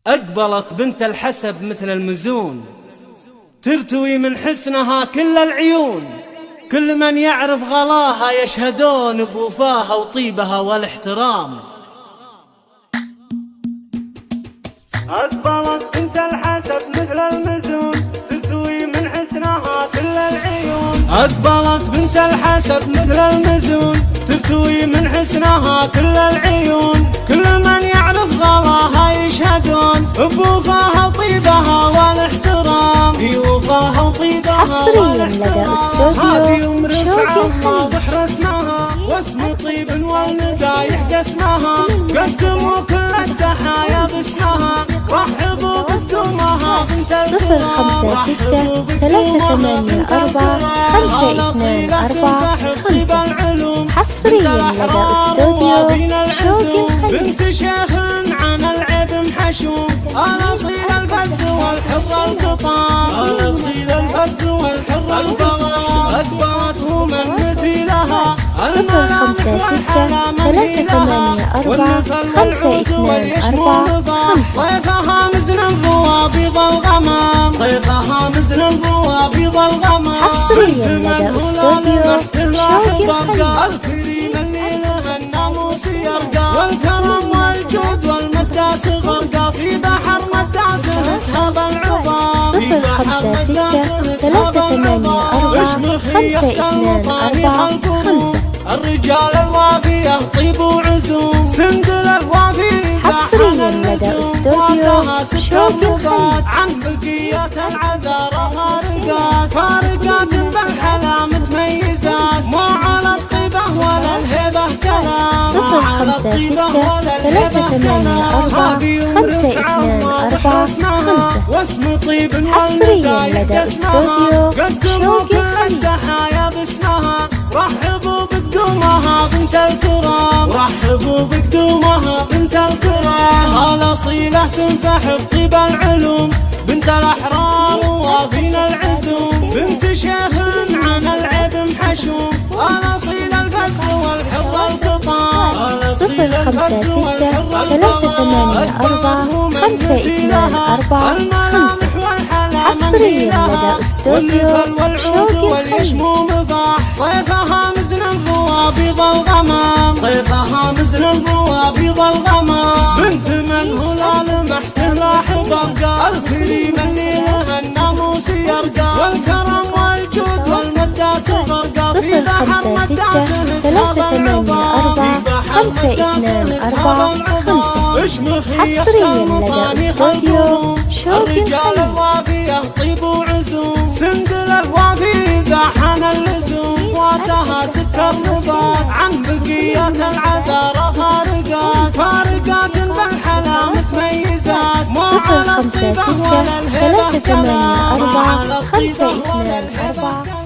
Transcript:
أقبلت بنت الحسب مثل المزون، ترتوي من حسنها كل العيون. كل من يعرف غلاها يشهدون بوفاها وطيبها والاحترام. أقبلت بنت الحسب مثل المزون، ترتوي من حسنها كل العيون. أقبلت بنت الحسب مثل المزون، ترتوي من حسنها كل العيون. كل من يعرف غلاها يشهدون بوفاها وطيبها والاحترام. في وفاها وطيبها حصريا لدى استوديو شوق الخليج. اسمها واسم طيب والمدايح قسمها. قدموا كل التحايا باسمها، رحبوا باسمها بنت الكرام. 056 384 5245. حصريا لدى استوديو شوق الخليج. بنت شيخ عن العيب محشوم، الاصيل الفذ والحر القطام. الاصيل الفذ والحر القطام. اكبرته من مثلها 056 384 5245. طيفها مزن الروابض الغمام. طيفها مزن الروابض الغمام. حصريا لدى استوديو شوق الخليج. الكريم اللي له الناموس يرقى، والكرم والجود والمدات غرقى. في بحر مداته اسهب العظام. 056 384 5245. الرجال الوافية طيب وعزوم، سندل الوافي. حصريا لدى استوديو شوق الخليج. عن بقية العذارى فارقات، فارقات بالحلا متميزات. مو على الطيبة ولا الهبة كلام. 056 384 5245. واسم طيب حصريا لدى استوديو شوق الخليج. التحايا باسمها، رحبوا بقدومها بنت الكرام. رحبوا بقدومها بنت الكرام. الاصيلة تنفح بطيب العلوم، بنت الاحرار ووافين العزوم. بنت شيخ عن العيب محشوم، الاصيل الفذ والحر القطام. 056 384 5245. حصريا لدى استوديو شوق الخليج. طيفها مزن الروابض الغمام. طيفها مزن الروابض الغمام. بنت من هلال محته لاحظ ارقى، الكريم اللي له الناموس يرقى. والكرم والجود والمدات غرقى. 056 384 5245. حصريا لدى استوديو شوق الخليج. طيب وعزوم، سندل الوافي ذاحن اللزوم. فاتها سكر نبات، عن بقية العذارى فارقات. فارقات بالحلا متميزات. 056 384 5245.